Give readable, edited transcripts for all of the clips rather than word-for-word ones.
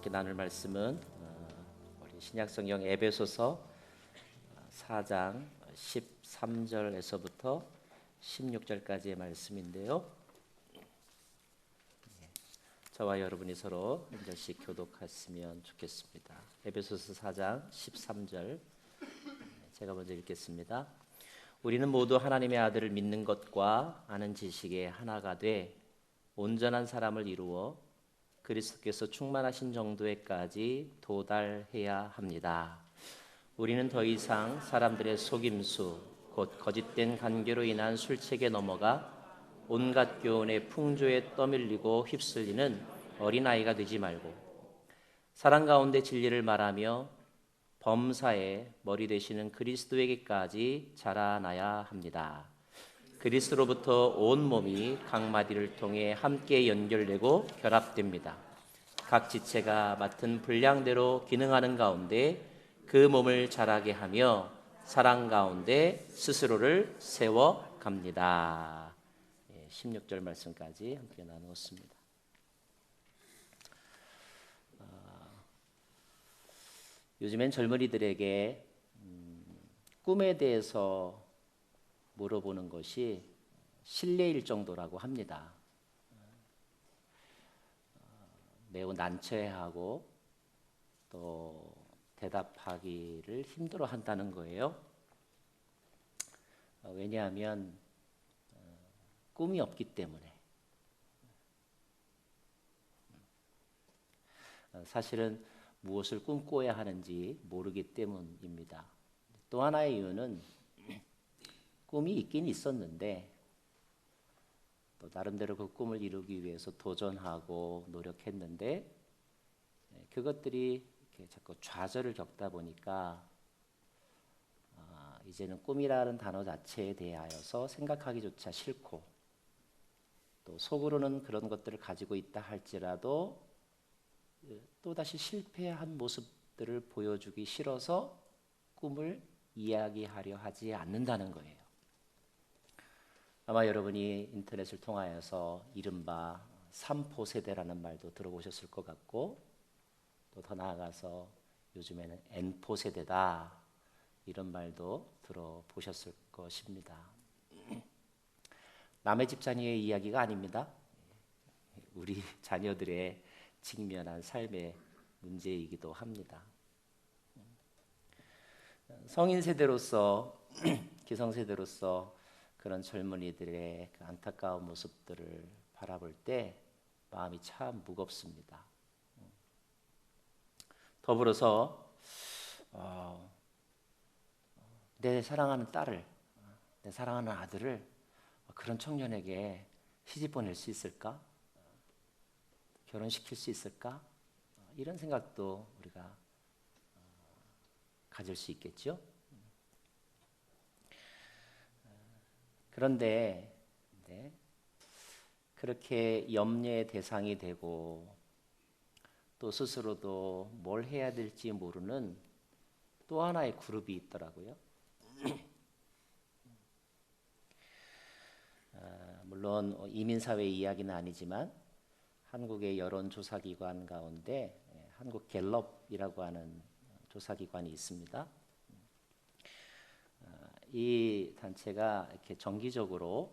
함께 나눌 말씀은 우리 신약성경 에베소서 4장 13절에서부터 16절까지의 말씀인데요. 저와 여러분이 서로 한 절씩 교독하시면 좋겠습니다. 에베소서 4장 13절 제가 먼저 읽겠습니다. 우리는 모두 하나님의 아들을 믿는 것과 아는 지식에 하나가 돼 온전한 사람을 이루어 그리스도께서 충만하신 정도에까지 도달해야 합니다. 우리는 더 이상 사람들의 속임수, 곧 거짓된 간계로 인한 술책에 넘어가 온갖 교훈의 풍조에 떠밀리고 휩쓸리는 어린아이가 되지 말고 사랑 가운데 진리를 말하며 범사의 머리 되시는 그리스도에게까지 자라나야 합니다. 그리스도로부터 온 몸이 각 마디를 통해 함께 연결되고 결합됩니다. 각 지체가 맡은 분량대로 기능하는 가운데 그 몸을 자라게 하며 사랑 가운데 스스로를 세워갑니다. 16절 말씀까지 함께 나누었습니다. 요즘엔 젊은이들에게 꿈에 대해서 물어보는 것이 실례일 정도라고 합니다. 매우 난처해하고 또 대답하기를 힘들어한다는 거예요. 왜냐하면 꿈이 없기 때문에. 사실은 무엇을 꿈꿔야 하는지 모르기 때문입니다. 또 하나의 이유는 꿈이 있긴 있었는데 또 나름대로 그 꿈을 이루기 위해서 도전하고 노력했는데 그것들이 이렇게 자꾸 좌절을 겪다 보니까 이제는 꿈이라는 단어 자체에 대하여서 생각하기조차 싫고 또 속으로는 그런 것들을 가지고 있다 할지라도 또다시 실패한 모습들을 보여주기 싫어서 꿈을 이야기하려 하지 않는다는 거예요. 아마 여러분이 인터넷을 통하여서 이른바 3포 세대라는 말도 들어보셨을 것 같고 또 더 나아가서 요즘에는 N포 세대다 이런 말도 들어보셨을 것입니다. 남의 집 자녀의 이야기가 아닙니다. 우리 자녀들의 직면한 삶의 문제이기도 합니다. 성인 세대로서 기성세대로서 그런 젊은이들의 그 안타까운 모습들을 바라볼 때 마음이 참 무겁습니다. 더불어서 내 사랑하는 딸을, 내 사랑하는 아들을 그런 청년에게 시집 보낼 수 있을까? 결혼시킬 수 있을까? 이런 생각도 우리가 가질 수 있겠죠? 그런데 그렇게 염려의 대상이 되고 또 스스로도 뭘 해야 될지 모르는 또 하나의 그룹이 있더라고요. 물론 이민사회 이야기는 아니지만 한국의 여론조사기관 가운데 한국갤럽이라고 하는 조사기관이 있습니다. 이 단체가 이렇게 정기적으로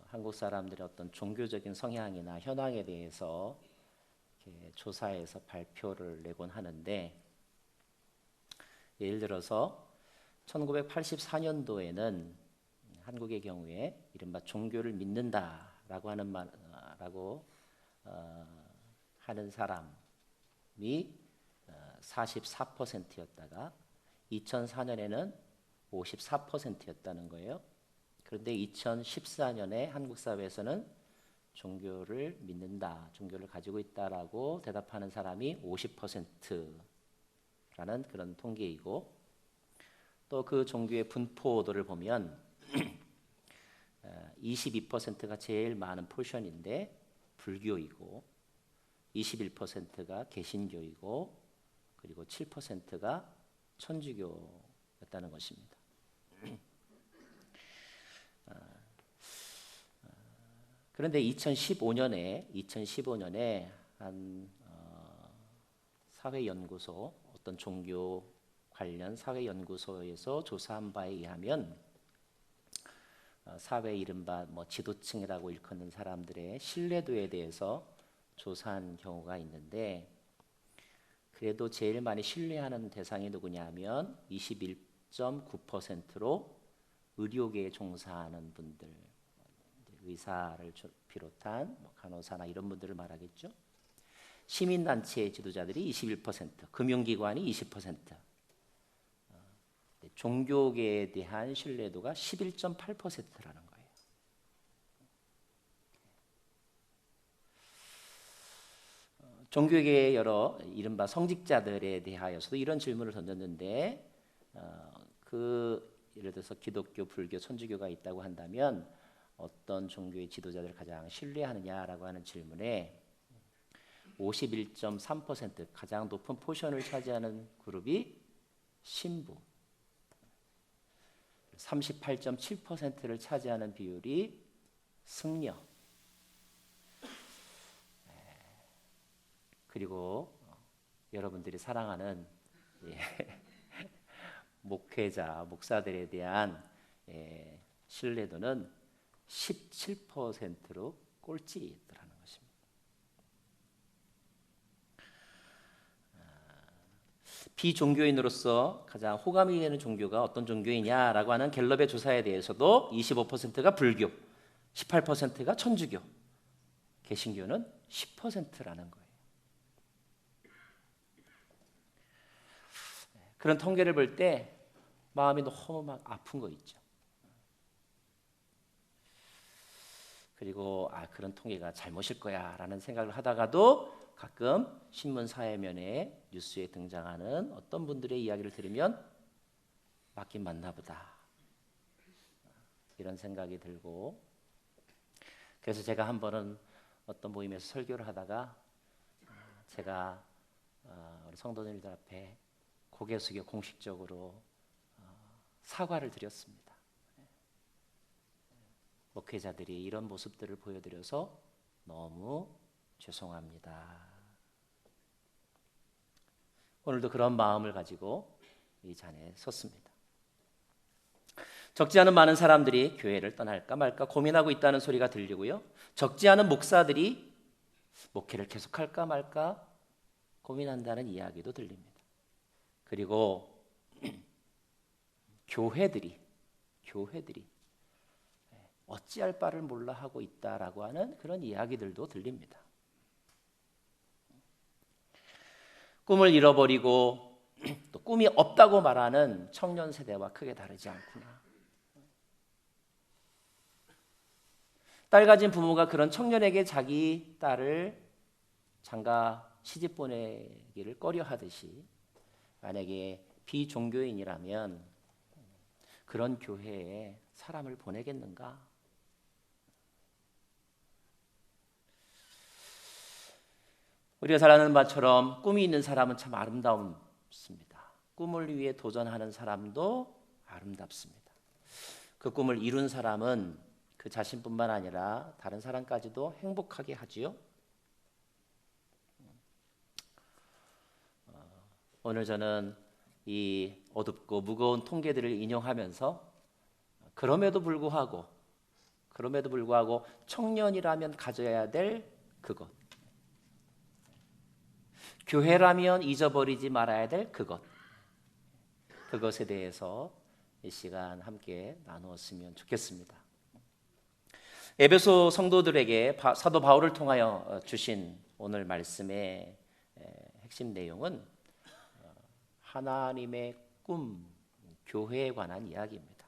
한국 사람들의 어떤 종교적인 성향이나 현황에 대해서 이렇게 조사해서 발표를 내곤 하는데 예를 들어서 1984년도에는 한국의 경우에 이른바 종교를 믿는다라고 하는 사람이 44%였다가 2004년에는 54%였다는 거예요. 그런데 2014년에 한국 사회에서는 종교를 믿는다, 종교를 가지고 있다라고 대답하는 사람이 50%라는 그런 통계이고 또 그 종교의 분포도를 보면 22%가 제일 많은 포션인데 불교이고 21%가 개신교이고 그리고 7%가 천주교였다는 것입니다. 그런데 2015년에 한 사회연구소, 어떤 종교 관련 사회연구소에서 조사한 바에 의하면 사회 이른바 지도층이라고 일컫는 사람들의 신뢰도에 대해서 조사한 경우가 있는데, 그래도 제일 많이 신뢰하는 대상이 누구냐면 21.9%로 의료계에 종사하는 분들, 의사를 비롯한 간호사나 이런 분들을 말하겠죠. 시민단체의 지도자들이 21%, 금융기관이 20%, 종교계에 대한 신뢰도가 11.8%라는 거예요. 종교계의 여러 이른바 성직자들에 대하여서도 이런 질문을 던졌는데, 예를 들어서 기독교, 불교, 천주교가 있다고 한다면 어떤 종교의 지도자들을 가장 신뢰하느냐라고 하는 질문에 51.3%, 가장 높은 포션을 차지하는 그룹이 신부, 38.7%를 차지하는 비율이 승려, 그리고 여러분들이 사랑하는 목회자, 목사들에 대한 신뢰도는 17%로 꼴찌더라는 것입니다. 비종교인으로서 가장 호감이 되는 종교가 어떤 종교이냐라고 하는 갤럽의 조사에 대해서도 25%가 불교, 18%가 천주교, 개신교는 10%라는 거예요. 그런 통계를 볼 때 마음이 너무 막 아픈 거 있죠. 그리고 그런 통계가 잘못일 거야 라는 생각을 하다가도 가끔 신문 사회면에 뉴스에 등장하는 어떤 분들의 이야기를 들으면 맞긴 맞나 보다, 이런 생각이 들고, 그래서 제가 한 번은 어떤 모임에서 설교를 하다가 제가 우리 성도님들 앞에 고개 숙여 공식적으로 사과를 드렸습니다. 목회자들이 이런 모습들을 보여드려서 너무 죄송합니다. 오늘도 그런 마음을 가지고 이 자리에 섰습니다. 적지 않은 많은 사람들이 교회를 떠날까 말까 고민하고 있다는 소리가 들리고요, 적지 않은 목사들이 목회를 계속할까 말까 고민한다는 이야기도 들립니다. 그리고 교회들이 어찌할 바를 몰라 하고 있다라고 하는 그런 이야기들도 들립니다. 꿈을 잃어버리고 또 꿈이 없다고 말하는 청년 세대와 크게 다르지 않구나. 딸 가진 부모가 그런 청년에게 자기 딸을 장가 시집 보내기를 꺼려하듯이, 만약에 비종교인이라면 그런 교회에 사람을 보내겠는가? 우리가 잘 아는 바처럼 꿈이 있는 사람은 참 아름답습니다. 꿈을 위해 도전하는 사람도 아름답습니다. 그 꿈을 이룬 사람은 그 자신뿐만 아니라 다른 사람까지도 행복하게 하지요. 오늘 저는 이 어둡고 무거운 통계들을 인용하면서 그럼에도 불구하고 청년이라면 가져야 될 그것, 교회라면 잊어버리지 말아야 될 그것에 대해서 이 시간 함께 나누었으면 좋겠습니다. 에베소 성도들에게 사도 바울을 통하여 주신 오늘 말씀의 핵심 내용은 하나님의 꿈, 교회에 관한 이야기입니다.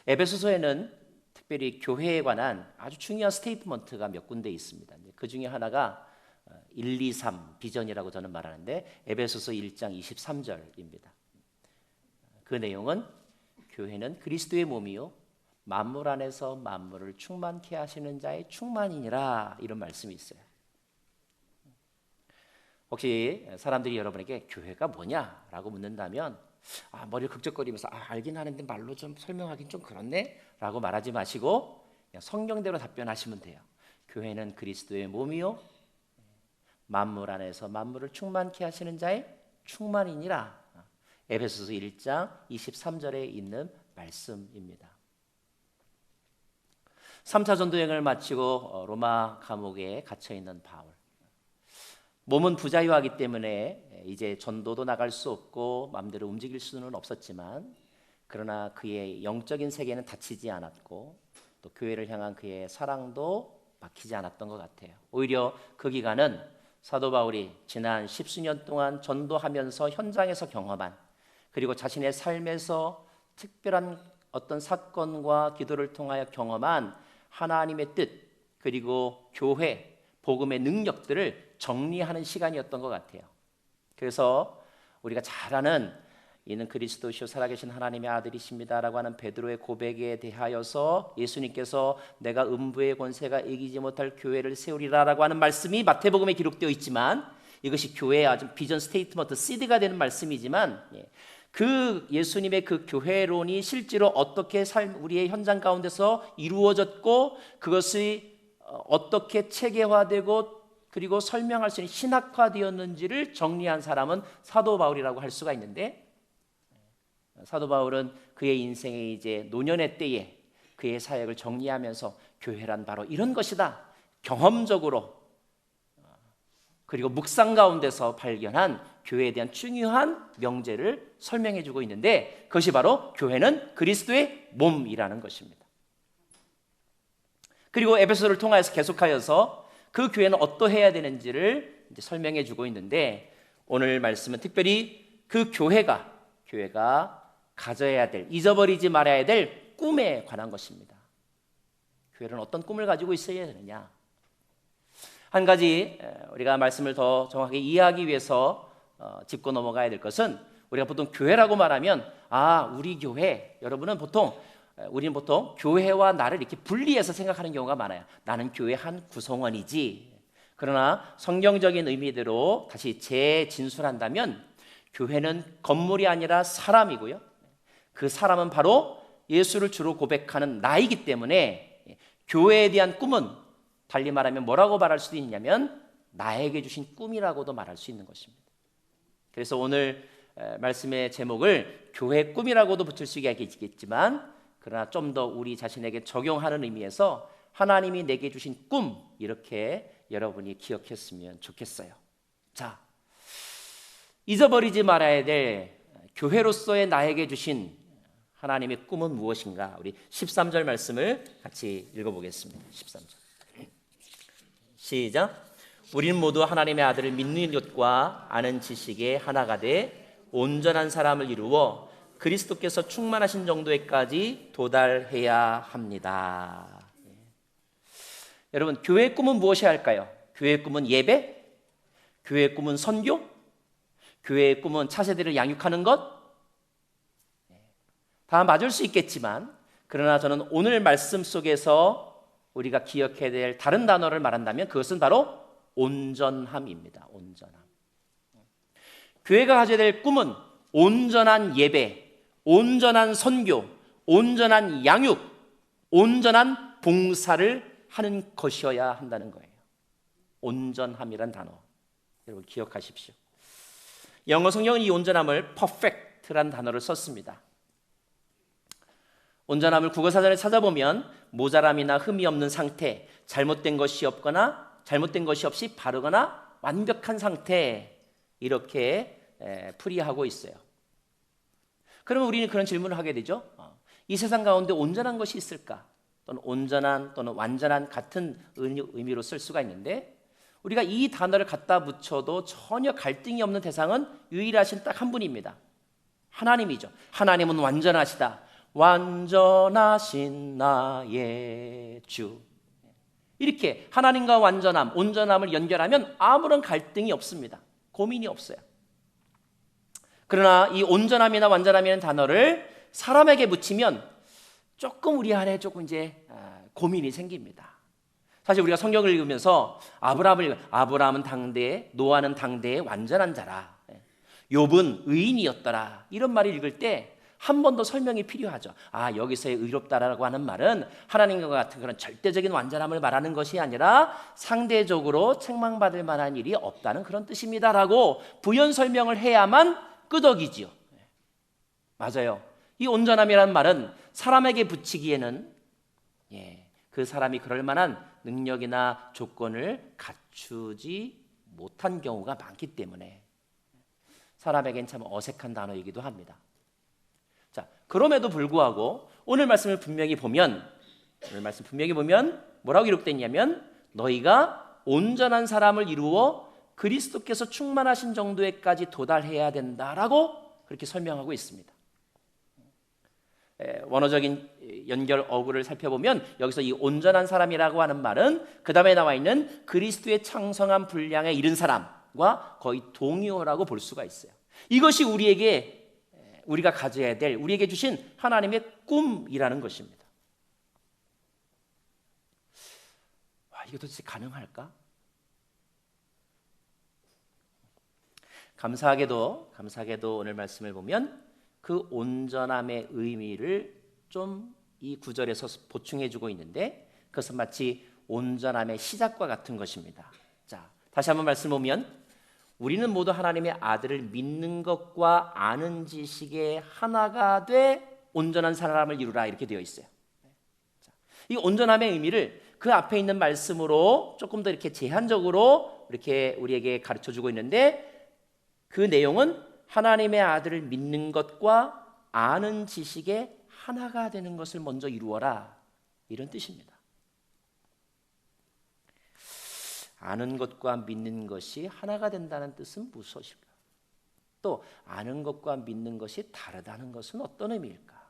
에베소서에는 특별히 교회에 관한 아주 중요한 스테이트먼트가 몇 군데 있습니다. 그 중에 하나가 1, 2, 3 비전이라고 저는 말하는데, 에베소서 1장 23절입니다. 그 내용은 교회는 그리스도의 몸이요 만물 안에서 만물을 충만케 하시는 자의 충만이니라, 이런 말씀이 있어요. 혹시 사람들이 여러분에게 교회가 뭐냐라고 묻는다면 머리를 극적거리면서 알긴 하는데 말로 좀 설명하긴 좀 그렇네 라고 말하지 마시고 그냥 성경대로 답변하시면 돼요. 교회는 그리스도의 몸이요 만물 안에서 만물을 충만케 하시는 자의 충만이니라. 에베소서 1장 23절에 있는 말씀입니다. 3차 전도여행을 마치고 로마 감옥에 갇혀있는 바울. 몸은 부자유하기 때문에 이제 전도도 나갈 수 없고 마음대로 움직일 수는 없었지만, 그러나 그의 영적인 세계는 닫히지 않았고 또 교회를 향한 그의 사랑도 막히지 않았던 것 같아요. 오히려 그 기간은 사도 바울이 지난 10수년 동안 전도하면서 현장에서 경험한, 그리고 자신의 삶에서 특별한 어떤 사건과 기도를 통하여 경험한 하나님의 뜻, 그리고 교회, 복음의 능력들을 정리하는 시간이었던 것 같아요. 그래서 우리가 잘 아는 이는 그리스도시요 살아계신 하나님의 아들이십니다라고 하는 베드로의 고백에 대하여서 예수님께서 내가 음부의 권세가 이기지 못할 교회를 세우리라라고 하는 말씀이 마태복음에 기록되어 있지만, 이것이 교회의 아주 비전 스테이트먼트 시드가 되는 말씀이지만, 그 예수님의 그 교회론이 실제로 어떻게 우리의 현장 가운데서 이루어졌고 그것이 어떻게 체계화되고 그리고 설명할 수 있는 신학화되었는지를 정리한 사람은 사도 바울이라고 할 수가 있는데, 사도 바울은 그의 인생의 이제 노년의 때에 그의 사역을 정리하면서 교회란 바로 이런 것이다, 경험적으로 그리고 묵상 가운데서 발견한 교회에 대한 중요한 명제를 설명해 주고 있는데, 그것이 바로 교회는 그리스도의 몸이라는 것입니다. 그리고 에베소를 통해서 계속하여서 그 교회는 어떠해야 되는지를 이제 설명해 주고 있는데, 오늘 말씀은 특별히 그 교회가 가져야 될, 잊어버리지 말아야 될 꿈에 관한 것입니다. 교회는 어떤 꿈을 가지고 있어야 되느냐? 한 가지 우리가 말씀을 더 정확하게 이해하기 위해서 짚고 넘어가야 될 것은, 우리가 보통 교회라고 말하면 우리 교회, 우리는 보통 교회와 나를 이렇게 분리해서 생각하는 경우가 많아요. 나는 교회 한 구성원이지. 그러나 성경적인 의미대로 다시 재진술한다면 교회는 건물이 아니라 사람이고요, 그 사람은 바로 예수를 주로 고백하는 나이기 때문에 교회에 대한 꿈은 달리 말하면 뭐라고 말할 수도 있냐면 나에게 주신 꿈이라고도 말할 수 있는 것입니다. 그래서 오늘 말씀의 제목을 교회의 꿈이라고도 붙일 수가 있겠지만, 그러나 좀 더 우리 자신에게 적용하는 의미에서 하나님이 내게 주신 꿈, 이렇게 여러분이 기억했으면 좋겠어요. 자, 잊어버리지 말아야 될 교회로서의 나에게 주신 하나님의 꿈은 무엇인가? 우리 13절 말씀을 같이 읽어보겠습니다. 13절 시작. 우리는 모두 하나님의 아들을 믿는 것과 아는 지식에 하나가 돼 온전한 사람을 이루어 그리스도께서 충만하신 정도에까지 도달해야 합니다. 여러분, 교회의 꿈은 무엇이 할까요? 교회의 꿈은 예배? 교회의 꿈은 선교? 교회의 꿈은 차세대를 양육하는 것? 다 맞을 수 있겠지만, 그러나 저는 오늘 말씀 속에서 우리가 기억해야 될 다른 단어를 말한다면 그것은 바로 온전함입니다. 온전함. 교회가 가져야 될 꿈은 온전한 예배, 온전한 선교, 온전한 양육, 온전한 봉사를 하는 것이어야 한다는 거예요. 온전함이란 단어, 여러분 기억하십시오. 영어 성경은 이 온전함을 perfect란 단어를 썼습니다. 온전함을 국어사전에 찾아보면 모자람이나 흠이 없는 상태, 잘못된 것이 없이 바르거나 완벽한 상태, 이렇게 풀이하고 있어요. 그러면 우리는 그런 질문을 하게 되죠. 이 세상 가운데 온전한 것이 있을까? 또는 온전한 또는 완전한 같은 의미로 쓸 수가 있는데, 우리가 이 단어를 갖다 붙여도 전혀 갈등이 없는 대상은 유일하신 딱 한 분입니다. 하나님이죠. 하나님은 완전하시다. 완전하신 나의 주. 이렇게 하나님과 완전함, 온전함을 연결하면 아무런 갈등이 없습니다. 고민이 없어요. 그러나 이 온전함이나 완전함이라는 단어를 사람에게 붙이면 조금 우리 안에 고민이 생깁니다. 사실 우리가 성경을 읽으면서 아브라함은 당대에, 노아는 당대에 완전한 자라, 욥은 의인이었더라, 이런 말을 읽을 때 한 번 더 설명이 필요하죠. 여기서의 의롭다라고 하는 말은 하나님과 같은 그런 절대적인 완전함을 말하는 것이 아니라 상대적으로 책망받을 만한 일이 없다는 그런 뜻입니다라고 부연 설명을 해야만 끄덕이지요. 맞아요. 이 온전함이라는 말은 사람에게 붙이기에는 그 사람이 그럴 만한 능력이나 조건을 갖추지 못한 경우가 많기 때문에 사람에겐 참 어색한 단어이기도 합니다. 자, 그럼에도 불구하고 오늘 말씀을 분명히 보면 뭐라고 기록되어 있냐면 너희가 온전한 사람을 이루어 그리스도께서 충만하신 정도에까지 도달해야 된다라고 그렇게 설명하고 있습니다. 원어적인 연결 어구를 살펴보면 여기서 이 온전한 사람이라고 하는 말은 그 다음에 나와 있는 그리스도의 창성한 분량에 이른 사람과 거의 동의어라고 볼 수가 있어요. 이것이 우리가 가져야 될 우리에게 주신 하나님의 꿈이라는 것입니다. 이게 도대체 가능할까? 감사하게도 오늘 말씀을 보면 그 온전함의 의미를 좀 이 구절에서 보충해주고 있는데 그것은 마치 온전함의 시작과 같은 것입니다. 자, 다시 한번 말씀 보면 우리는 모두 하나님의 아들을 믿는 것과 아는 지식의 하나가 돼 온전한 사람을 이루라 이렇게 되어 있어요. 자, 이 온전함의 의미를 그 앞에 있는 말씀으로 조금 더 이렇게 제한적으로 이렇게 우리에게 가르쳐주고 있는데 그 내용은 하나님의 아들을 믿는 것과 아는 지식의 하나가 되는 것을 먼저 이루어라 이런 뜻입니다. 아는 것과 믿는 것이 하나가 된다는 뜻은 무엇일까? 또 아는 것과 믿는 것이 다르다는 것은 어떤 의미일까?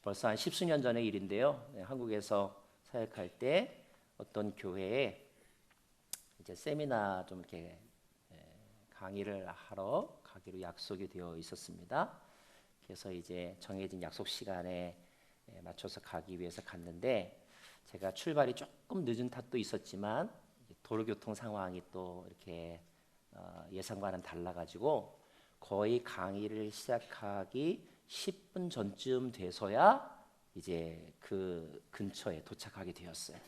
벌써 한 10수년 전의 일인데요. 한국에서 사역할 때 어떤 교회에 이제 세미나 좀 이렇게 강의를 하러 가기로 약속이 되어 있었습니다. 그래서 이제 정해진 약속 시간에 맞춰서 가기 위해서 갔는데 제가 출발이 조금 늦은 탓도 있었지만 도로교통 상황이 또 이렇게 예상과는 달라가지고 거의 강의를 시작하기 10분 전쯤 돼서야 이제 그 근처에 도착하게 되었어요.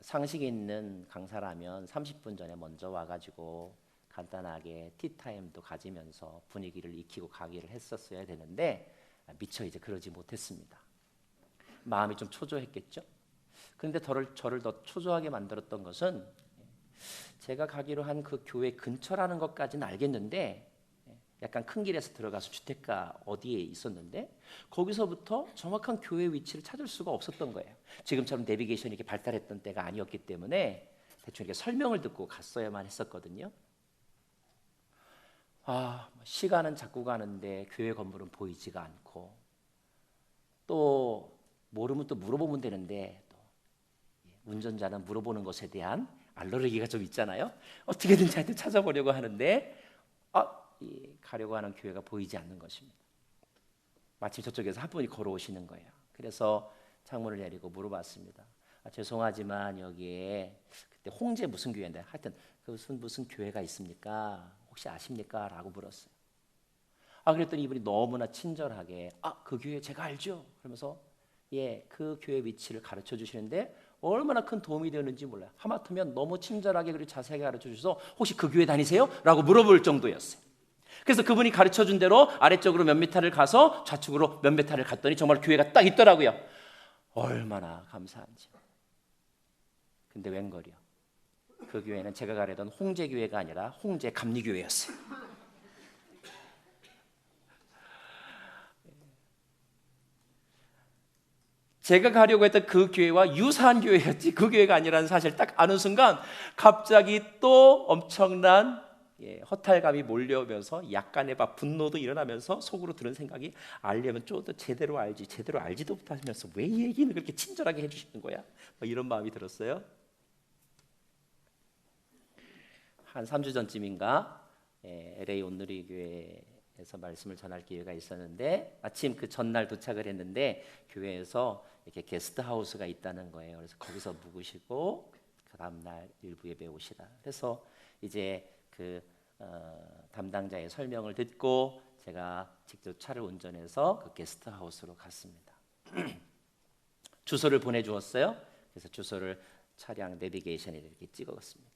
상식이 있는 강사라면 30분 전에 먼저 와가지고 간단하게 티타임도 가지면서 분위기를 익히고 가기를 했었어야 되는데 미처 이제 그러지 못했습니다. 마음이 좀 초조했겠죠. 그런데 저를 더 초조하게 만들었던 것은 제가 가기로 한 그 교회 근처라는 것까지는 알겠는데 약간 큰 길에서 들어가서 주택가 어디에 있었는데 거기서부터 정확한 교회 위치를 찾을 수가 없었던 거예요. 지금처럼 내비게이션이 이렇게 발달했던 때가 아니었기 때문에 대충 이렇게 설명을 듣고 갔어야만 했었거든요. 시간은 자꾸 가는데 교회 건물은 보이지가 않고 또 모르면 또 물어보면 되는데 또 운전자는 물어보는 것에 대한 알러르기가 좀 있잖아요. 어떻게든지 하여튼 찾아보려고 하는데 가려고 하는 교회가 보이지 않는 것입니다. 마침 저쪽에서 한 분이 걸어오시는 거예요. 그래서 창문을 내리고 물어봤습니다. 죄송하지만 여기에 그때 홍제 무슨 교회인데 하여튼 무슨 교회가 있습니까? 혹시 아십니까? 라고 물었어요. 그랬더니 이분이 너무나 친절하게 그 교회 제가 알죠? 그러면서 그 교회 위치를 가르쳐 주시는데 얼마나 큰 도움이 되었는지 몰라요. 하마터면 너무 친절하게 그리고 자세하게 가르쳐 주셔서 혹시 그 교회 다니세요? 라고 물어볼 정도였어요. 그래서 그분이 가르쳐준 대로 아래쪽으로 몇 미터를 가서 좌측으로 몇 미터를 갔더니 정말 교회가 딱 있더라고요. 얼마나 감사한지. 근데 웬걸요. 그 교회는 제가 가려던 홍제교회가 아니라 홍제감리교회였어요. 제가 가려고 했던 그 교회와 유사한 교회였지 그 교회가 아니라는 사실을 딱 아는 순간 갑자기 또 엄청난 허탈감이 몰려오면서 약간의 분노도 일어나면서 속으로 드는 생각이 알려면 좀 더 제대로 알지도 못하면서 왜 얘기는 그렇게 친절하게 해주시는 거야? 이런 마음이 들었어요. 한 3주 전쯤인가 LA 온누리 교회에서 말씀을 전할 기회가 있었는데 마침 그 전날 도착을 했는데 교회에서 이렇게 게스트하우스가 있다는 거예요. 그래서 거기서 묵으시고 그 다음 날 일부 예배 오시라. 그래서 이제 그 담당자의 설명을 듣고 제가 직접 차를 운전해서 그 게스트하우스로 갔습니다. 주소를 보내주었어요. 그래서 주소를 차량 내비게이션에 이렇게 찍었습니다.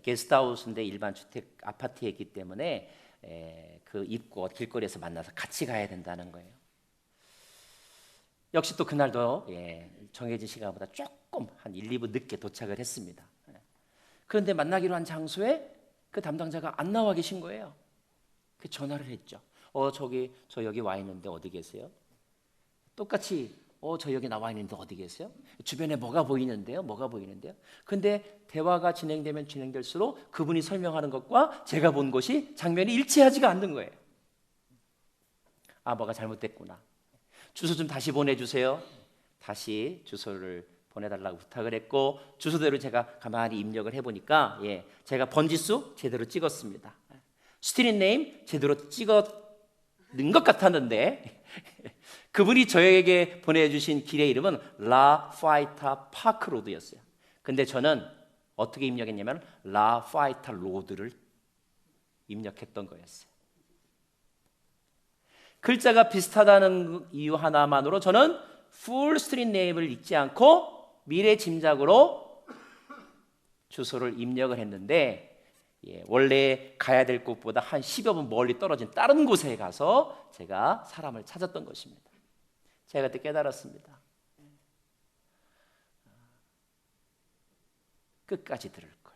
게스트하우스인데 일반 주택 아파트에 있기 때문에 그 입구 길거리에서 만나서 같이 가야 된다는 거예요. 역시 또 그날도 정해진 시간보다 조금 한 1, 2분 늦게 도착을 했습니다. 그런데 만나기로 한 장소에 그 담당자가 안 나와 계신 거예요. 그 전화를 했죠. 저 여기 와 있는데 어디 계세요? 똑같이 저 여기 나와 있는데 어디 계세요? 주변에 뭐가 보이는데요? 근데 대화가 진행되면 진행될수록 그분이 설명하는 것과 제가 본 것이 장면이 일치하지가 않는 거예요. 뭐가 잘못됐구나. 주소 좀 다시 보내주세요. 다시 주소를 보내달라고 부탁을 했고 주소대로 제가 가만히 입력을 해보니까 제가 번지수 제대로 찍었습니다. 스트리트 네임 제대로 찍었는 것 같았는데 그분이 저에게 보내주신 길의 이름은 라 파이타 파크 로드였어요. 근데 저는 어떻게 입력했냐면 라 파이타 로드를 입력했던 거였어요. 글자가 비슷하다는 이유 하나만으로 저는 풀 스트리트 네임을 읽지 않고 미래 짐작으로 주소를 입력을 했는데 원래 가야 될 곳보다 한 10여 분 멀리 떨어진 다른 곳에 가서 제가 사람을 찾았던 것입니다. 제가 그때 깨달았습니다. 끝까지 들을 걸.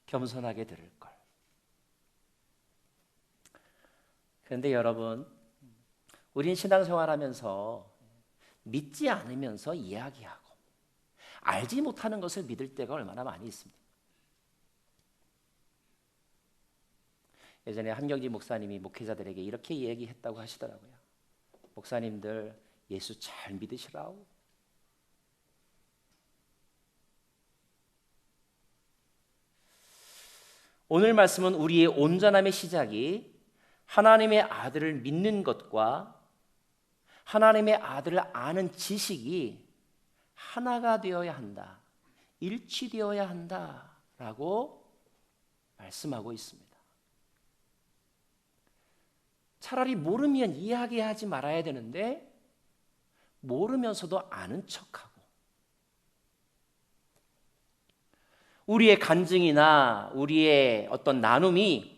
겸손하게 들을 걸. 그런데 여러분, 우린 신앙생활하면서 믿지 않으면서 이야기하고 알지 못하는 것을 믿을 때가 얼마나 많이 있습니다. 예전에 한경지 목사님이 목회자들에게 이렇게 얘기했다고 하시더라고요. 목사님들 예수 잘 믿으시라고. 오늘 말씀은 우리의 온전함의 시작이 하나님의 아들을 믿는 것과 하나님의 아들을 아는 지식이 하나가 되어야 한다, 일치되어야 한다라고 말씀하고 있습니다. 차라리 모르면 이야기하지 말아야 되는데 모르면서도 아는 척하고 우리의 간증이나 우리의 어떤 나눔이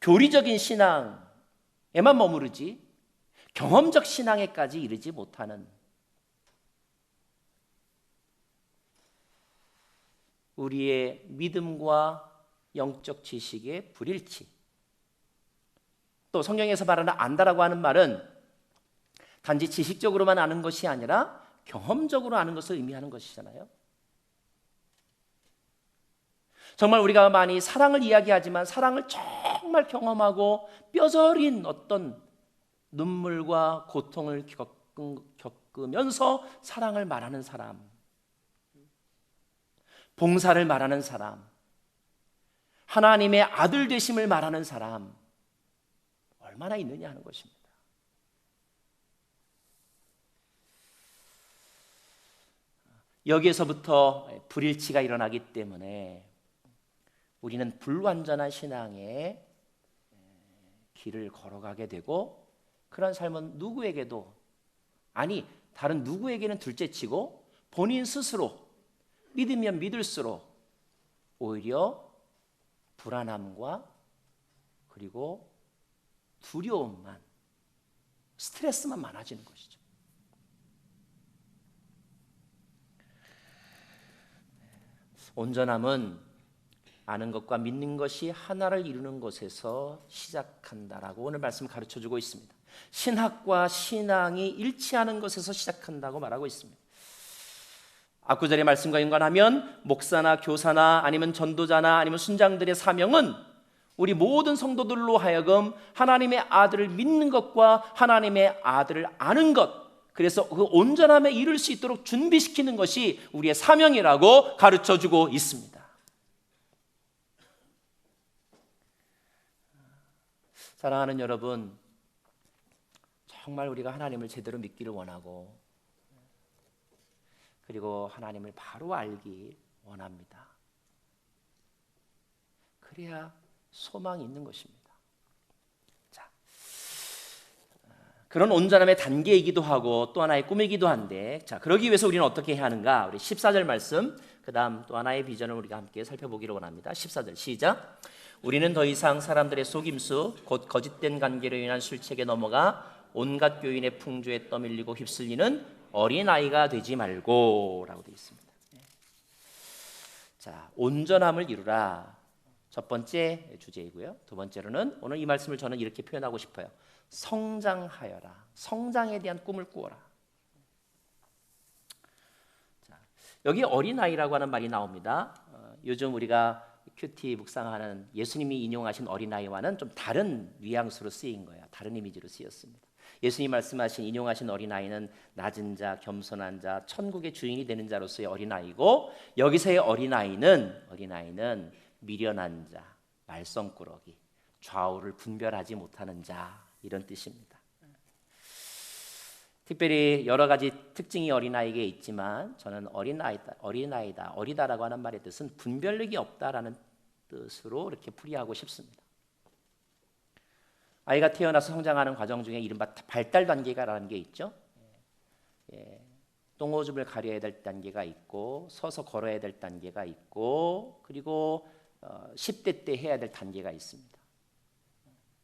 교리적인 신앙에만 머무르지 경험적 신앙에까지 이르지 못하는 우리의 믿음과 영적 지식의 불일치. 또 성경에서 말하는 안다라고 하는 말은 단지 지식적으로만 아는 것이 아니라 경험적으로 아는 것을 의미하는 것이잖아요. 정말 우리가 많이 사랑을 이야기하지만 사랑을 정말 경험하고 뼈저린 어떤 눈물과 고통을 겪으면서 사랑을 말하는 사람, 봉사를 말하는 사람, 하나님의 아들 되심을 말하는 사람 얼마나 있느냐 하는 것입니다. 여기에서부터 불일치가 일어나기 때문에 우리는 불완전한 신앙의 길을 걸어가게 되고 그런 삶은 누구에게도 다른 누구에게는 둘째치고 본인 스스로 믿으면 믿을수록 오히려 불안함과 그리고 두려움만 스트레스만 많아지는 것이죠. 온전함은 아는 것과 믿는 것이 하나를 이루는 것에서 시작한다라고 오늘 말씀 가르쳐주고 있습니다. 신학과 신앙이 일치하는 것에서 시작한다고 말하고 있습니다. 앞구절의 말씀과 연관하면 목사나 교사나 아니면 전도자나 아니면 순장들의 사명은 우리 모든 성도들로 하여금 하나님의 아들을 믿는 것과 하나님의 아들을 아는 것, 그래서 그 온전함에 이를 수 있도록 준비시키는 것이 우리의 사명이라고 가르쳐주고 있습니다. 사랑하는 여러분, 정말 우리가 하나님을 제대로 믿기를 원하고 그리고 하나님을 바로 알기 원합니다. 그래야 소망이 있는 것입니다. 자, 그런 온전함의 단계이기도 하고 또 하나의 꿈이기도 한데, 자, 그러기 위해서 우리는 어떻게 해야 하는가? 우리 14절 말씀, 그 다음 또 하나의 비전을 우리가 함께 살펴보기로 원합니다. 14절 시작. 우리는 더 이상 사람들의 속임수 곧 거짓된 관계로 인한 술책에 넘어가 온갖 교인의 풍조에 떠밀리고 휩쓸리는 어린아이가 되지 말고 라고 되어 있습니다. 자, 온전함을 이루라. 첫 번째 주제이고요. 두 번째로는 오늘 이 말씀을 저는 이렇게 표현하고 싶어요. 성장하여라. 성장에 대한 꿈을 꾸어라. 자, 여기 어린아이라고 하는 말이 나옵니다. 요즘 우리가 큐티 묵상하는 예수님이 인용하신 어린아이와는 좀 다른 뉘앙스로 쓰인 거예요. 다른 이미지로 쓰였습니다. 예수님 말씀하신 인용하신 어린아이는 낮은 자, 겸손한 자, 천국의 주인이 되는 자로서의 어린아이고, 여기서의 어린아이는 미련한 자, 말썽꾸러기, 좌우를 분별하지 못하는 자, 이런 뜻입니다. 특별히 여러 가지 특징이 어린아이에게 있지만 저는 어리다라고 하는 말의 뜻은 분별력이 없다라는 뜻으로 이렇게 풀이하고 싶습니다. 아이가 태어나서 성장하는 과정 중에 이른바 발달 단계가라는 게 있죠. 똥오줌을 가려야 될 단계가 있고, 서서 걸어야 될 단계가 있고, 그리고 10대 때 해야 될 단계가 있습니다.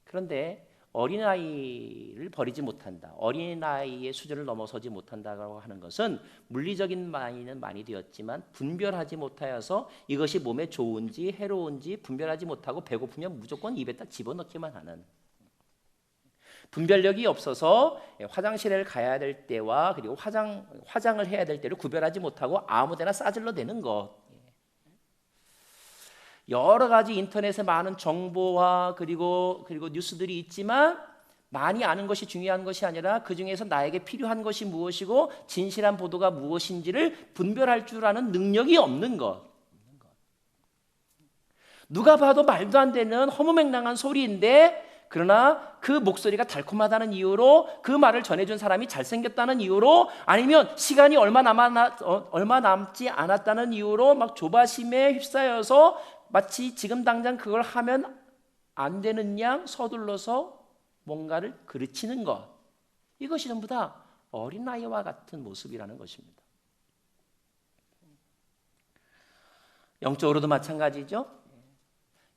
그런데 어린아이를 버리지 못한다, 어린아이의 수준을 넘어서지 못한다고 하는 것은 물리적인 많이는 많이 되었지만 분별하지 못하여서 이것이 몸에 좋은지 해로운지 분별하지 못하고 배고프면 무조건 입에다 집어넣기만 하는, 분별력이 없어서 화장실을 가야 될 때와 그리고 화장을 해야 될 때를 구별하지 못하고 아무데나 싸질러 대는 것. 여러 가지 인터넷에 많은 정보와 그리고 뉴스들이 있지만 많이 아는 것이 중요한 것이 아니라 그 중에서 나에게 필요한 것이 무엇이고 진실한 보도가 무엇인지를 분별할 줄 아는 능력이 없는 것. 누가 봐도 말도 안 되는 허무맹랑한 소리인데, 그러나 그 목소리가 달콤하다는 이유로, 그 말을 전해준 사람이 잘생겼다는 이유로, 아니면 시간이 얼마 남지 않았다는 이유로 막 조바심에 휩싸여서 마치 지금 당장 그걸 하면 안 되는 양 서둘러서 뭔가를 그르치는 것, 이것이 전부 다 어린아이와 같은 모습이라는 것입니다. 영적으로도 마찬가지죠.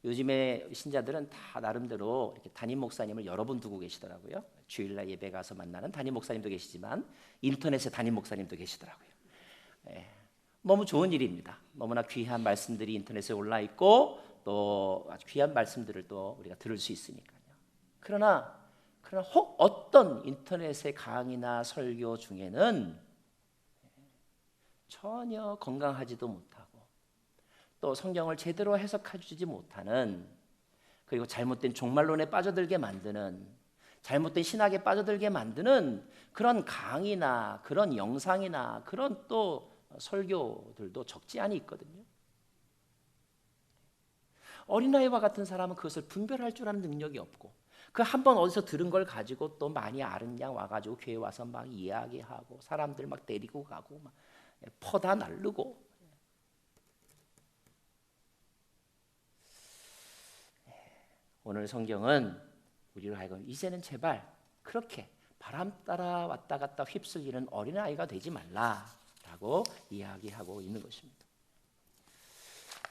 요즘에 신자들은 다 나름대로 이렇게 담임 목사님을 여러 분 두고 계시더라고요. 주일날 예배 가서 만나는 담임 목사님도 계시지만 인터넷에 담임 목사님도 계시더라고요. 너무 좋은 일입니다. 너무나 귀한 말씀들이 인터넷에 올라 있고 또 아주 귀한 말씀들을 또 우리가 들을 수 있으니까요. 그러나 혹 어떤 인터넷의 강의나 설교 중에는 전혀 건강하지도 못하고 또 성경을 제대로 해석해주지 못하는, 그리고 잘못된 종말론에 빠져들게 만드는, 잘못된 신학에 빠져들게 만드는 그런 강의나 그런 영상이나 그런 또 설교들도 적지 않이 있거든요. 어린아이와 같은 사람은 그것을 분별할 줄 아는 능력이 없고, 그 한 번 어디서 들은 걸 가지고 또 많이 아는 양 와가지고 교회 와서 막 이야기하고 사람들 막 데리고 가고 막 퍼다 날르고. 오늘 성경은 우리로 하여금 이제는 제발 그렇게 바람 따라 왔다 갔다 휩쓸리는 어린아이가 되지 말라라고 이야기하고 있는 것입니다.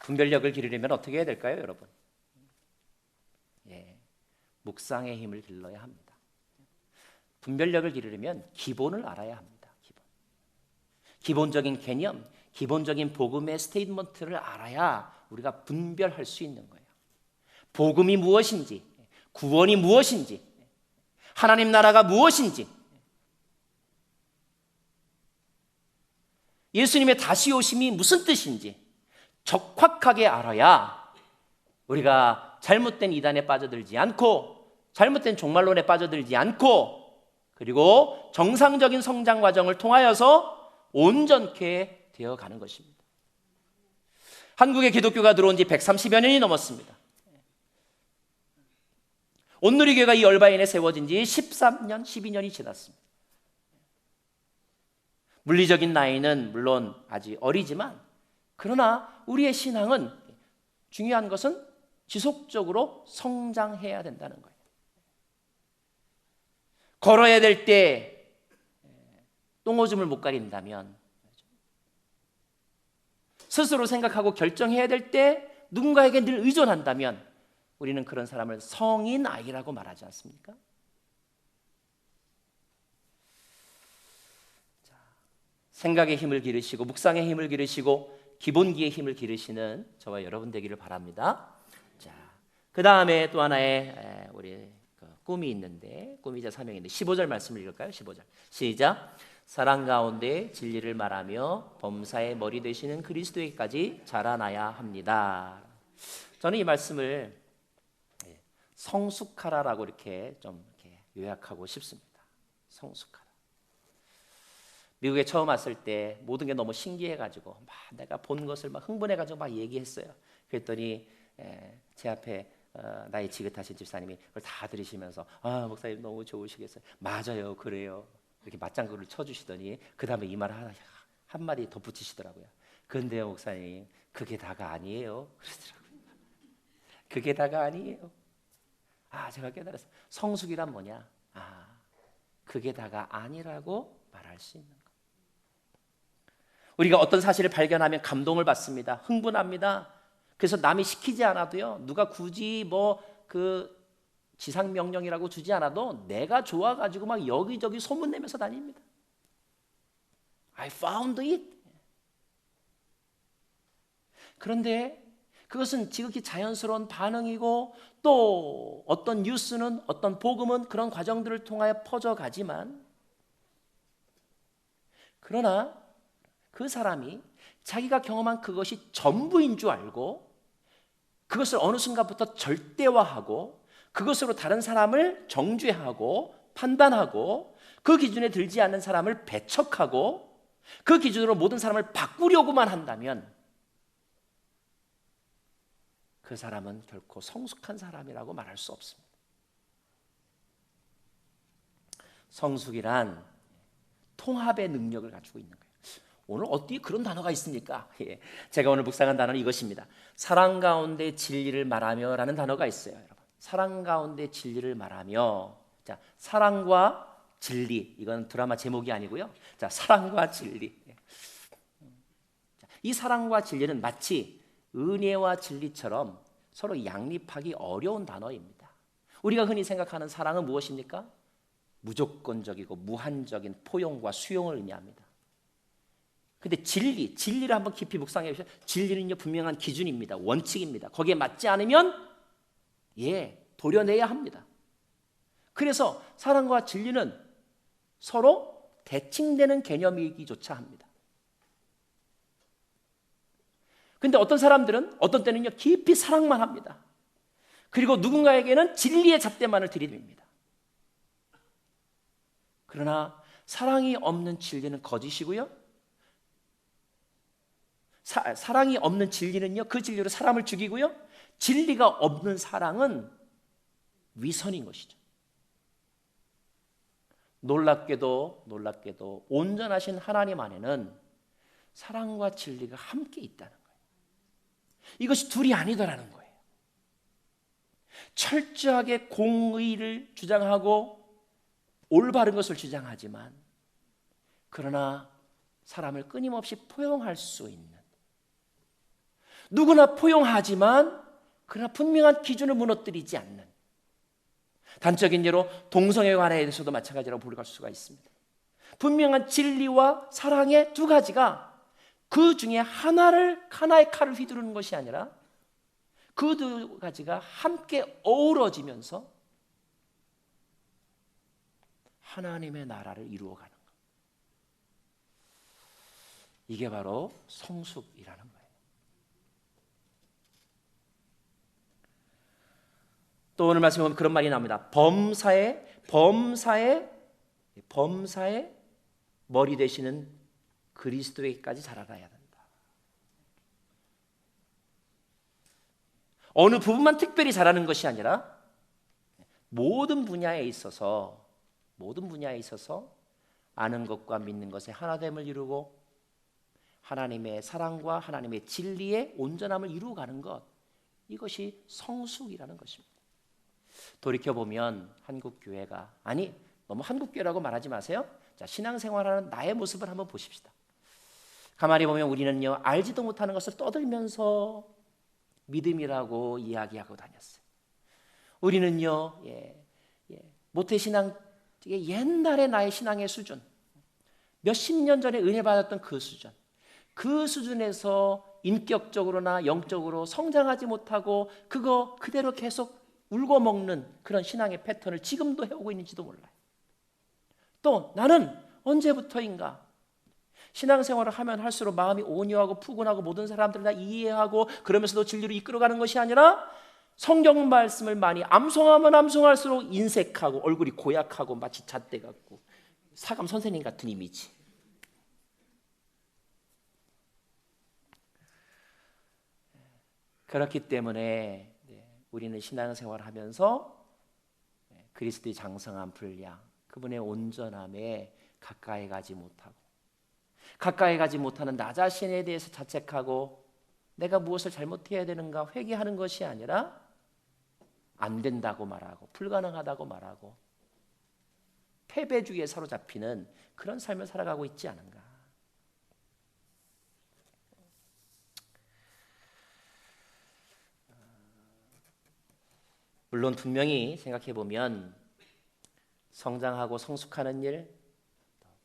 분별력을 기르려면 어떻게 해야 될까요, 여러분? 묵상의 힘을 길러야 합니다. 분별력을 기르려면 기본을 알아야 합니다. 기본적인 개념, 기본적인 복음의 스테이트먼트를 알아야 우리가 분별할 수 있는 거예요. 복음이 무엇인지, 구원이 무엇인지, 하나님 나라가 무엇인지, 예수님의 다시 오심이 무슨 뜻인지 적확하게 알아야 우리가 잘못된 이단에 빠져들지 않고 잘못된 종말론에 빠져들지 않고 그리고 정상적인 성장 과정을 통하여서 온전케 되어가는 것입니다. 한국에 기독교가 들어온 지 130여 년이 넘었습니다. 온누리교회가 이 얼바인에 세워진 지 13년, 12년이 지났습니다. 물리적인 나이는 물론 아직 어리지만 그러나 우리의 신앙은, 중요한 것은 지속적으로 성장해야 된다는 거예요. 걸어야 될 때 똥오줌을 못 가린다면, 스스로 생각하고 결정해야 될 때 누군가에게 늘 의존한다면 우리는 그런 사람을 성인 아이라고 말하지 않습니까? 자, 생각의 힘을 기르시고 묵상의 힘을 기르시고 기본기의 힘을 기르시는 저와 여러분 되기를 바랍니다. 자, 그 다음에 또 하나의 우리 꿈이 있는데, 꿈이자 사명인데 15절 말씀을 읽을까요? 15절 시작. 사랑 가운데 진리를 말하며 범사의 머리 되시는 그리스도에게까지 자라나야 합니다. 저는 이 말씀을 성숙하라라고 이렇게 좀 이렇게 요약하고 싶습니다. 성숙하라. 미국에 처음 왔을 때 모든 게 너무 신기해가지고 막 내가 본 것을 막 흥분해가지고 막 얘기했어요. 그랬더니 제 앞에 나이 지긋하신 집사님이 그걸 다 들으시면서 아, 목사님 너무 좋으시겠어요. 맞아요, 그래요. 이렇게 맞장구를 쳐주시더니 그 다음에 이 말 한마디 덧붙이시더라고요. 근데요 목사님, 그게 다가 아니에요. 그러더라고요. 그게 다가 아니에요. 아, 제가 깨달았어요. 성숙이란 뭐냐? 아, 그게 다가 아니라고 말할 수 있는 것. 우리가 어떤 사실을 발견하면 감동을 받습니다. 흥분합니다. 그래서 남이 시키지 않아도요, 누가 굳이 그 지상 명령이라고 주지 않아도 내가 좋아가지고 막 여기저기 소문내면서 다닙니다. I found it. 그런데 그것은 지극히 자연스러운 반응이고, 또 어떤 뉴스는, 어떤 복음은 그런 과정들을 통하여 퍼져가지만, 그러나 그 사람이 자기가 경험한 그것이 전부인 줄 알고 그것을 어느 순간부터 절대화하고 그것으로 다른 사람을 정죄하고 판단하고 그 기준에 들지 않는 사람을 배척하고 그 기준으로 모든 사람을 바꾸려고만 한다면 그 사람은 결코 성숙한 사람이라고 말할 수 없습니다. 성숙이란 통합의 능력을 가지고 있는 거예요. 오늘 어디에 그런 단어가 있습니까? 제가 오늘 묵상한 단어는 이것입니다. 사랑 가운데 진리를 말하며 라는 단어가 있어요. 여러분, 사랑 가운데 진리를 말하며. 자, 사랑과 진리, 이건 드라마 제목이 아니고요. 자, 사랑과 진리. 이 사랑과 진리는 마치 은혜와 진리처럼 서로 양립하기 어려운 단어입니다. 우리가 흔히 생각하는 사랑은 무엇입니까? 무조건적이고 무한적인 포용과 수용을 의미합니다. 근데 진리를 한번 깊이 묵상해 보시면 진리는요, 분명한 기준입니다. 원칙입니다. 거기에 맞지 않으면 도려내야 합니다. 그래서 사랑과 진리는 서로 대칭되는 개념이기조차 합니다. 근데 어떤 사람들은 어떤 때는요, 깊이 사랑만 합니다. 그리고 누군가에게는 진리의 잣대만을 들이댑니다. 그러나 사랑이 없는 진리는 거짓이고요, 사랑이 없는 진리는요, 그 진리로 사람을 죽이고요, 진리가 없는 사랑은 위선인 것이죠. 놀랍게도 온전하신 하나님 안에는 사랑과 진리가 함께 있다는 거예요. 이것이 둘이 아니더라는 거예요. 철저하게 공의를 주장하고 올바른 것을 주장하지만, 그러나 사람을 끊임없이 포용할 수 있는, 누구나 포용하지만 그러나 분명한 기준을 무너뜨리지 않는, 단적인 예로 동성애 관계에 대해서도 마찬가지라고 볼 수가 있습니다. 분명한 진리와 사랑의 두 가지가 그 중에 하나의 칼을 휘두르는 것이 아니라 그 두 가지가 함께 어우러지면서 하나님의 나라를 이루어가는 것. 이게 바로 성숙이라는 거예요. 또 오늘 말씀에 보면 그런 말이 나옵니다. 범사의 머리 되시는 그리스도에게까지 자라나야 된다. 어느 부분만 특별히 자라는 것이 아니라 모든 분야에 있어서 아는 것과 믿는 것의 하나됨을 이루고 하나님의 사랑과 하나님의 진리의 온전함을 이루어가는 것, 이것이 성숙이라는 것입니다. 돌이켜보면 한국교회가, 아니 너무 한국교회라고 말하지 마세요. 자, 신앙생활하는 나의 모습을 한번 보십시다. 가만히 보면 우리는요, 알지도 못하는 것을 떠들면서 믿음이라고 이야기하고 다녔어요. 우리는요, 모태신앙, 옛날의 나의 신앙의 수준, 몇십 년 전에 은혜 받았던 그 수준, 그 수준에서 인격적으로나 영적으로 성장하지 못하고 그거 그대로 계속 울고 먹는 그런 신앙의 패턴을 지금도 해오고 있는지도 몰라요. 또 나는 언제부터인가 신앙생활을 하면 할수록 마음이 온유하고 푸근하고 모든 사람들을 다 이해하고 그러면서도 진리로 이끌어가는 것이 아니라 성경 말씀을 많이 암송하면 암송할수록 인색하고 얼굴이 고약하고 마치 잣대 같고 사감 선생님 같은 이미지. 그렇기 때문에 우리는 신앙생활을 하면서 그리스도의 장성한 분량, 그분의 온전함에 가까이 가지 못하고, 가까이 가지 못하는 나 자신에 대해서 자책하고 내가 무엇을 잘못해야 되는가 회개하는 것이 아니라 안 된다고 말하고 불가능하다고 말하고 패배주의에 사로잡히는 그런 삶을 살아가고 있지 않은가. 물론 분명히 생각해보면 성장하고 성숙하는 일,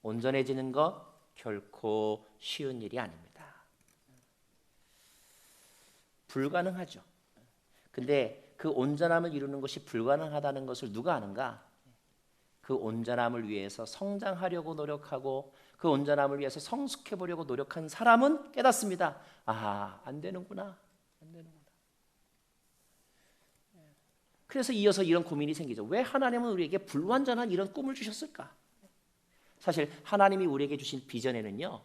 온전해지는 것 결코 쉬운 일이 아닙니다. 불가능하죠. 근데 그 온전함을 이루는 것이 불가능하다는 것을 누가 아는가? 그 온전함을 위해서 성장하려고 노력하고 그 온전함을 위해서 성숙해 보려고 노력한 사람은 깨닫습니다. 아, 안 되는구나. 안 되는구나. 그래서 이어서 이런 고민이 생기죠. 왜 하나님은 우리에게 불완전한 이런 꿈을 주셨을까? 사실 하나님이 우리에게 주신 비전에는요,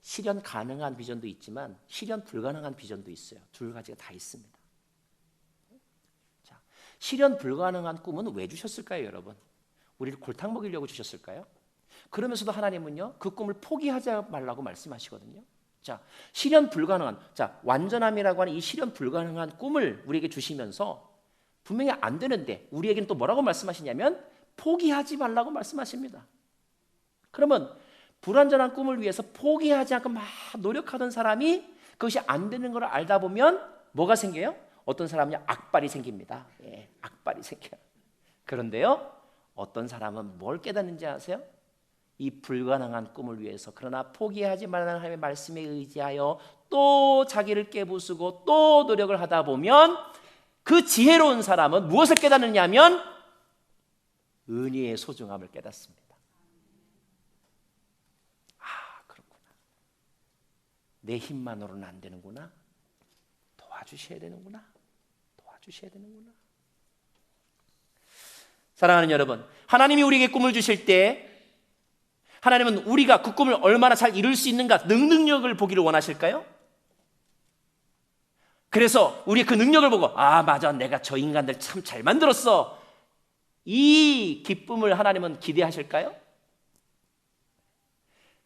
실현 가능한 비전도 있지만 실현 불가능한 비전도 있어요. 두 가지가 다 있습니다. 자, 실현 불가능한 꿈은 왜 주셨을까요, 여러분? 우리를 골탕 먹이려고 주셨을까요? 그러면서도 하나님은요, 그 꿈을 포기하지 말라고 말씀하시거든요. 자, 실현 불가능한, 자, 완전함이라고 하는 이 실현 불가능한 꿈을 우리에게 주시면서 분명히 안 되는데 우리에게는 또 뭐라고 말씀하시냐면 포기하지 말라고 말씀하십니다. 그러면 불완전한 꿈을 위해서 포기하지 않고 막 노력하던 사람이 그것이 안 되는 걸 알다 보면 뭐가 생겨요? 어떤 사람은요, 악발이 생깁니다. 예, 악발이 생겨요. 그런데요, 어떤 사람은 뭘 깨닫는지 아세요? 이 불가능한 꿈을 위해서 그러나 포기하지 말라는 하나님의 말씀에 의지하여 또 자기를 깨부수고 또 노력을 하다 보면 그 지혜로운 사람은 무엇을 깨닫느냐 하면 은혜의 소중함을 깨닫습니다. 아, 그렇구나. 내 힘만으로는 안 되는구나. 도와주셔야 되는구나. 도와주셔야 되는구나. 사랑하는 여러분, 하나님이 우리에게 꿈을 주실 때 하나님은 우리가 그 꿈을 얼마나 잘 이룰 수 있는가 능력을 보기를 원하실까요? 그래서 우리의 그 능력을 보고 아, 맞아, 내가 저 인간들 참 잘 만들었어, 이 기쁨을 하나님은 기대하실까요?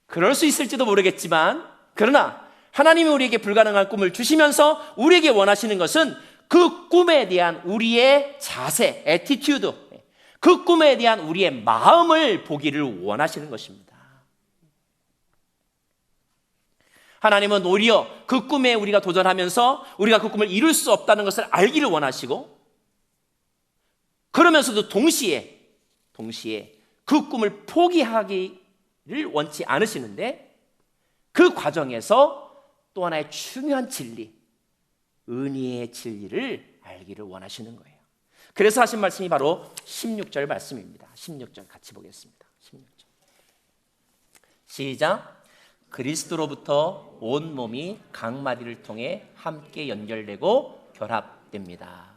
그럴 수 있을지도 모르겠지만, 그러나 하나님이 우리에게 불가능한 꿈을 주시면서 우리에게 원하시는 것은 그 꿈에 대한 우리의 자세, 애티튜드, 그 꿈에 대한 우리의 마음을 보기를 원하시는 것입니다. 하나님은 오히려 그 꿈에 우리가 도전하면서 우리가 그 꿈을 이룰 수 없다는 것을 알기를 원하시고, 그러면서도 동시에 그 꿈을 포기하기를 원치 않으시는데, 그 과정에서 또 하나의 중요한 진리, 은혜의 진리를 알기를 원하시는 거예요. 그래서 하신 말씀이 바로 16절 말씀입니다. 16절 같이 보겠습니다. 16절. 시작. 그리스도로부터 온 몸이 각 마디를 통해 함께 연결되고 결합됩니다.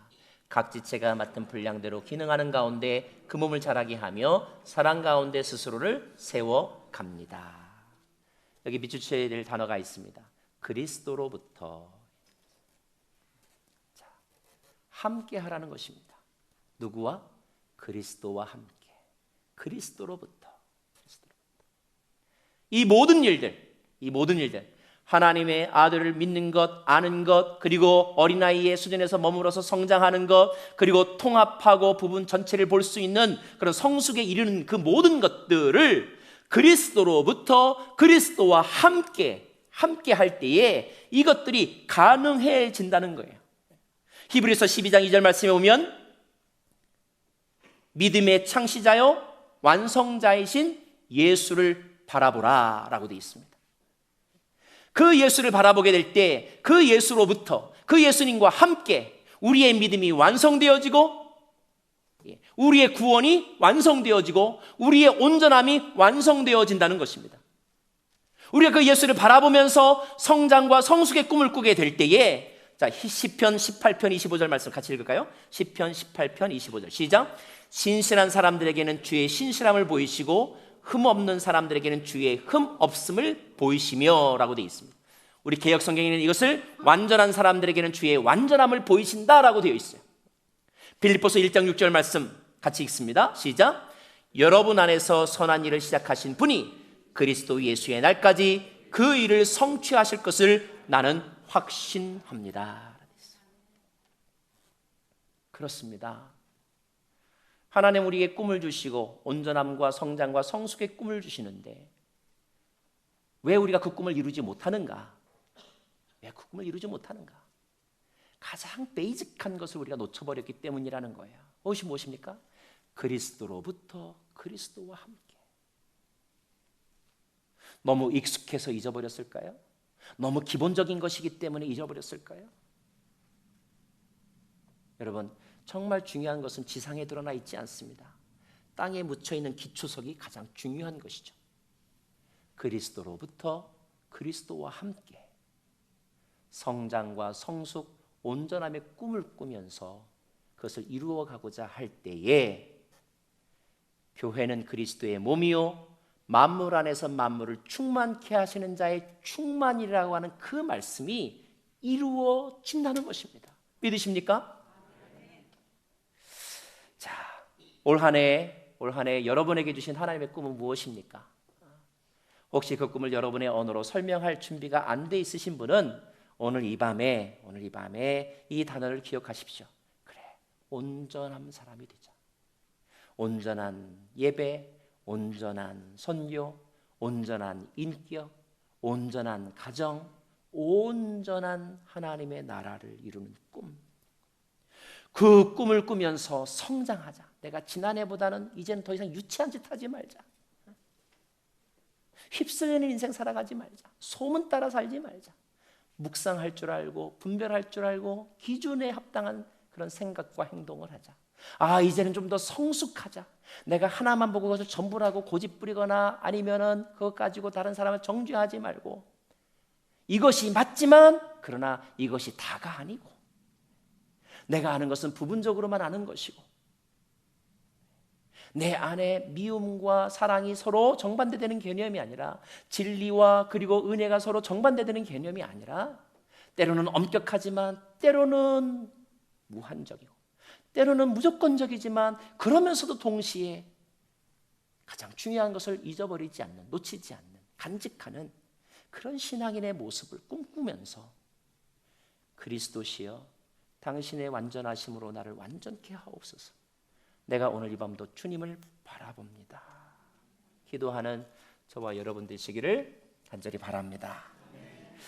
각 지체가 맡은 분량대로 기능하는 가운데 그 몸을 자라게 하며 사랑 가운데 스스로를 세워갑니다. 여기 비추셔야 될 단어가 있습니다. 그리스도로부터. 자, 함께 하라는 것입니다. 누구와? 그리스도와 함께. 그리스도로부터. 이 모든 일들 하나님의 아들을 믿는 것, 아는 것, 그리고 어린아이의 수준에서 머물러서 성장하는 것, 그리고 통합하고 부분 전체를 볼 수 있는 그런 성숙에 이르는 그 모든 것들을 그리스도로부터 그리스도와 함께 할 때에 이것들이 가능해진다는 거예요. 히브리서 12장 2절 말씀에 보면 믿음의 창시자요 완성자이신 예수를 바라보라 라고 되어 있습니다. 그 예수를 바라보게 될 때 그 예수로부터, 그 예수님과 함께 우리의 믿음이 완성되어지고 우리의 구원이 완성되어지고 우리의 온전함이 완성되어진다는 것입니다. 우리가 그 예수를 바라보면서 성장과 성숙의 꿈을 꾸게 될 때에, 자, 시편 18편 25절 말씀 같이 읽을까요? 시편 18편 25절 시작. 신실한 사람들에게는 주의 신실함을 보이시고 흠없는 사람들에게는 주의 흠없음을 보이시며 라고 되어 있습니다. 우리 개역 성경에는 이것을 완전한 사람들에게는 주의 완전함을 보이신다라고 되어 있어요. 빌립보서 1장 6절 말씀 같이 읽습니다. 시작. 여러분 안에서 선한 일을 시작하신 분이 그리스도 예수의 날까지 그 일을 성취하실 것을 나는 확신합니다. 그렇습니다. 하나님 우리에게 꿈을 주시고 온전함과 성장과 성숙의 꿈을 주시는데 왜 우리가 그 꿈을 이루지 못하는가? 왜 그 꿈을 이루지 못하는가? 가장 베이직한 것을 우리가 놓쳐버렸기 때문이라는 거예요. 그것이 무엇입니까? 그리스도로부터 그리스도와 함께. 너무 익숙해서 잊어버렸을까요? 너무 기본적인 것이기 때문에 잊어버렸을까요? 여러분, 정말 중요한 것은 지상에 드러나 있지 않습니다. 땅에 묻혀있는 기초석이 가장 중요한 것이죠. 그리스도로부터 그리스도와 함께 성장과 성숙, 온전함의 꿈을 꾸면서 그것을 이루어가고자 할 때에 교회는 그리스도의 몸이요 만물 안에서 만물을 충만케 하시는 자의 충만이라고 하는 그 말씀이 이루어진다는 것입니다. 믿으십니까? 자, 올 한 해 여러분에게 주신 하나님의 꿈은 무엇입니까? 혹시 그 꿈을 여러분의 언어로 설명할 준비가 안 돼 있으신 분은 오늘 이 밤에 이 단어를 기억하십시오. 그래, 온전한 사람이 되자. 온전한 예배, 온전한 선교, 온전한 인격, 온전한 가정, 온전한 하나님의 나라를 이루는 꿈. 그 꿈을 꾸면서 성장하자. 내가 지난해보다는 이제는 더 이상 유치한 짓 하지 말자. 휩쓸리는 인생 살아가지 말자. 소문 따라 살지 말자. 묵상할 줄 알고 분별할 줄 알고 기준에 합당한 그런 생각과 행동을 하자. 아, 이제는 좀 더 성숙하자. 내가 하나만 보고 그것을 전부라고 고집 부리거나 아니면은 그것 가지고 다른 사람을 정죄하지 말고 이것이 맞지만 그러나 이것이 다가 아니고 내가 아는 것은 부분적으로만 아는 것이고 내 안에 미움과 사랑이 서로 정반대되는 개념이 아니라 진리와 그리고 은혜가 서로 정반대되는 개념이 아니라 때로는 엄격하지만 때로는 무한적이고 때로는 무조건적이지만 그러면서도 동시에 가장 중요한 것을 잊어버리지 않는, 놓치지 않는, 간직하는 그런 신앙인의 모습을 꿈꾸면서 그리스도시여 당신의 완전하심으로 나를 완전케 하옵소서. 내가 오늘 이 밤도 주님을 바라봅니다. 기도하는 저와 여러분 되시기를 간절히 바랍니다.